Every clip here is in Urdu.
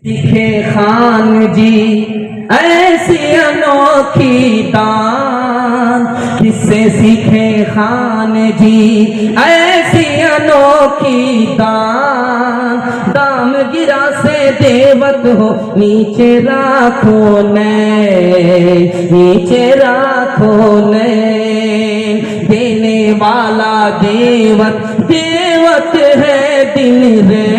سیکھے خان جی ایسی انوکھی دان، کس سے سیکھے خان جی ایسی انوکھی دان، دام گرا سے دیوت ہو نیچے راکھو نیچے راکھو دینے والا دیوت دیوت ہے دل رے،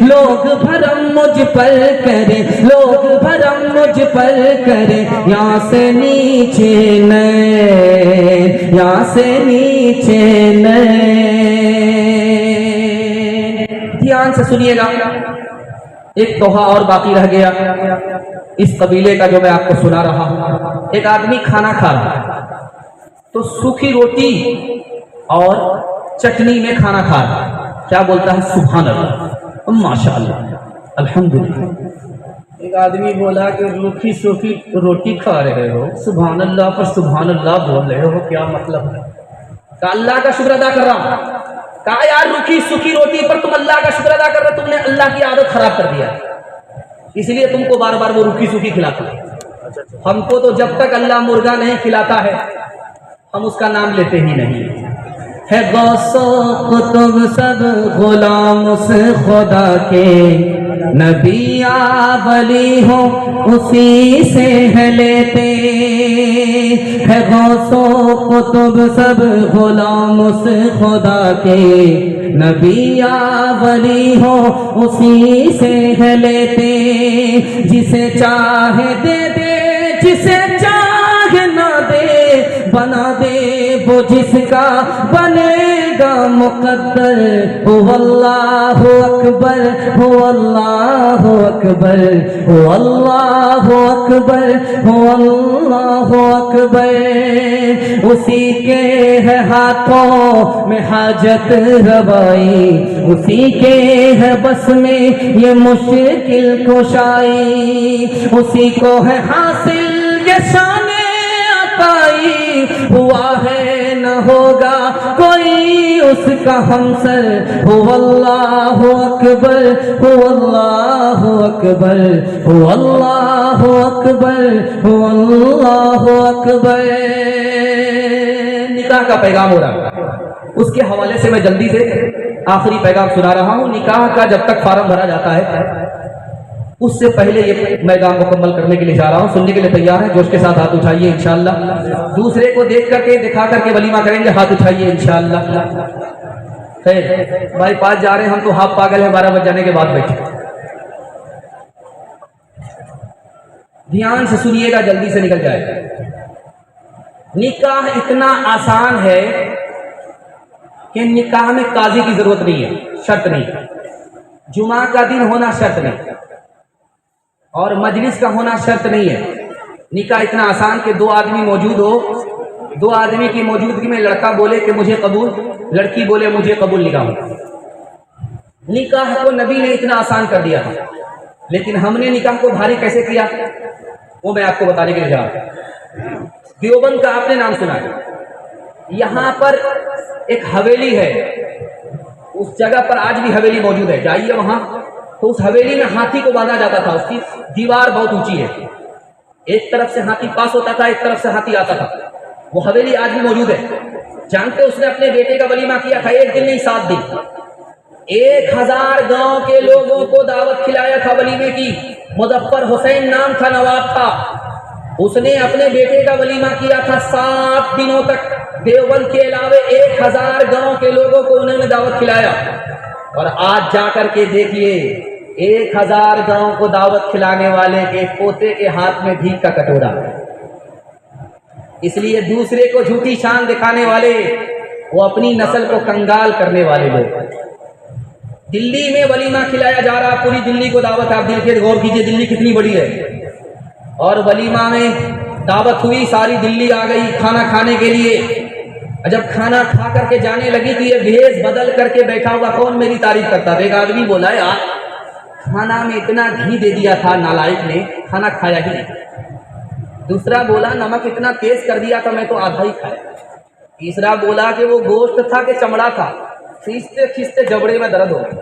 لوگ بھرم مجھ پر کرے لوگ بھرم مجھ پر کرے، یہاں سے نیچے یہاں سے نیچے دھیان سے سنیے گا، ایک توحا اور باقی رہ گیا اس قبیلے کا جو میں آپ کو سنا رہا ہوں۔ ایک آدمی کھانا کھا رہا تو سوکھی روٹی اور چٹنی میں کھانا کھا رہا، کیا بولتا ہے؟ سبحان اللہ، ماشاء اللہ، الحمدللہ۔ ایک آدمی بولا کہ روکھی سوکھی روٹی کھا رہے ہو، سبحان اللہ پر سبحان اللہ بول رہے ہو، کیا مطلب ہے؟ کہا اللہ کا شکر ادا کر رہا ہوں۔ کہا یار روکھی سوکھی روٹی پر تم اللہ کا شکر ادا کر رہے، تم نے اللہ کی عادت خراب کر دیا، اس لیے تم کو بار بار وہ روکھی سوکھی کھلاتا ہے۔ ہم کو تو جب تک اللہ مرغا نہیں کھلاتا ہے ہم اس کا نام لیتے ہی نہیں۔ ہے غوث و قطب سب غلام اس خدا کے، نبی یا ولی ہو اسی سے ہے لیتے، ہے غوث و قطب سب غلام اس خدا کے، نبی یا ولی ہو اسی سے ہے لیتے، جسے چاہے دے دے جسے چاہے نہ دے بنا دے وہ جس کا بنے گا مقدر، ہو اللہ اکبر ہو اللہ اکبر ہو اللہ اکبر ہو اللہ اکبر، اسی کے ہے ہاتھوں میں حاجت روائی، اسی کے ہے بس میں یہ مشکل کشائی، اسی کو ہے حاصل یہ شان عطائی، ہوا ہے نہ ہوگا کوئی اس کا ہمسر، ہو اللہ اکبر ہو اللہ اکبر ہو اللہ اکبر ہو اللہ اکبر۔ نکاح کا پیغام ہو رہا ہے، اس کے حوالے سے میں جلدی سے آخری پیغام سنا رہا ہوں۔ نکاح کا جب تک فارم بھرا جاتا ہے اس سے پہلے یہ پیغام مکمل کرنے کے لیے جا رہا ہوں، سننے کے لیے تیار ہیں؟ جوش کے ساتھ ہاتھ اٹھائیے انشاءاللہ، دوسرے کو دیکھ کر کے دکھا کر کے ولیمہ کریں گے، ہاتھ اٹھائیے انشاءاللہ۔ بھائی پاس جا رہے ہیں ہم تو ہاف پاگل ہیں، 12 بج جانے کے بعد بیٹھے۔ دھیان سے سنیے گا، جلدی سے نکل جائے گا۔ نکاح اتنا آسان ہے کہ نکاح میں قاضی کی ضرورت نہیں ہے، شرط نہیں، جمعہ کا دن ہونا شرط نہیں، اور مجلس کا ہونا شرط نہیں ہے۔ نکاح اتنا آسان کہ دو آدمی موجود ہو، دو آدمی کی موجودگی میں لڑکا بولے کہ مجھے قبول، لڑکی بولے مجھے قبول نکاح۔ نکاح کو نبی نے اتنا آسان کر دیا تھا، لیکن ہم نے نکاح کو بھاری کیسے کیا وہ میں آپ کو بتانے کے لیے جا رہا ہوں۔ دیوبند کا آپ نے نام سنا ہے، یہاں پر ایک حویلی ہے، اس جگہ پر آج بھی حویلی موجود ہے، جائیے وہاں تو اس حویلی میں ہاتھی کو باندھا جاتا تھا، اس کی دیوار بہت اونچی ہے، ایک طرف سے ہاتھی پاس ہوتا تھا ایک طرف سے ہاتھی آتا تھا، وہ حویلی آج بھی موجود ہے۔ جانتے اس نے اپنے بیٹے کا ولیمہ کیا تھا، 1 دن نہیں 7 دن، 1000 گاؤں کے لوگوں کو دعوت کھلایا تھا ولیمے کی۔ مظفر حسین نام تھا، نواب تھا، اس نے اپنے بیٹے کا ولیمہ کیا تھا 7 دنوں تک، دیوبند کے علاوہ 1000 گاؤں کے لوگوں کو انہوں نے دعوت کھلایا۔ اور آج جا کر کے دیکھیے 1000 گاؤں کو دعوت کھلانے والے کے پوتے کے ہاتھ میں بھیک کا کٹورا۔ اس لیے دوسرے کو جھوٹی شان دکھانے والے وہ اپنی نسل کو کنگال کرنے والے لوگ۔ دلی میں ولیمہ کھلایا جا رہا، پوری دلی کو دعوت، آپ دل کے غور کیجئے دلی کتنی بڑی ہے، اور ولیمہ میں دعوت ہوئی، ساری دلی آ گئی کھانا کھانے کے لیے۔ جب کھانا کھا کر کے جانے لگی تو یہ بھیس بدل کر کے بیٹھا ہوا کون میری تعریف کرتا تھا؟ ایک آدمی بولا یار کھانا میں اتنا گھی دے دیا تھا نالائق نے، کھانا کھایا ہی نہیں۔ دوسرا بولا نمک اتنا تیز کر دیا تھا میں تو آدھا ہی کھایا۔ تیسرا بولا کہ وہ گوشت تھا کہ چمڑا تھا، کھینچتے کھینچتے جبڑے میں درد ہو گیا۔